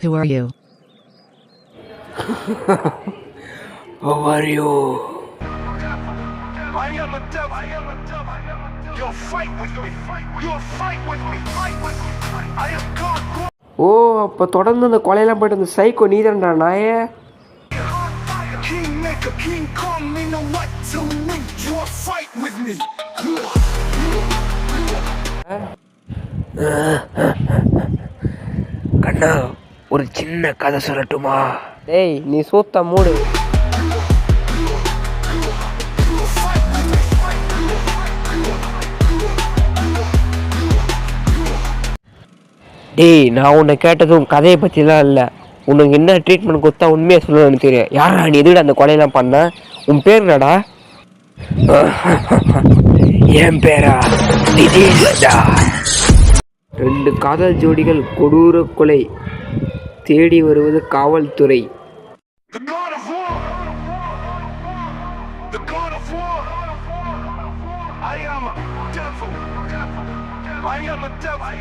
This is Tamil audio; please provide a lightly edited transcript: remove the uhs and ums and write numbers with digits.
Who are you? How are you? I am a devil. I am a devil. You'll fight with me. You'll fight with me. Fight with me. I am God. ஓ அப்போ தொடர்ந்து அந்த கொலையெல்லாம் போயிட்டு அந்த சைக்கோ நீதான்டா நாயே. King maker, King Kong, me no what to me. You'll fight with me. கண்ணா ஒரு சின்ன கதை சொல்லட்டுமா? டேய் நீ சூத்த மூடு. டேய் நான் உன்னை கேட்டதும் கதையை பற்றிலாம் இல்லை, உனக்கு என்ன ட்ரீட்மெண்ட் கொடுத்தா உண்மையாக சொல்லணும்னு தெரியும். யாரா நீ எதுக்கு அந்த கொலையெல்லாம் பண்ண? உன் பேர் என்னடா? என் பேரா நிதீஷ்டா. 2 காதல் ஜோடிகள் கொடூர கொலை, தேடி வருவது காவல்துறை. The God of war. The God of war. I am a devil. I am a devil.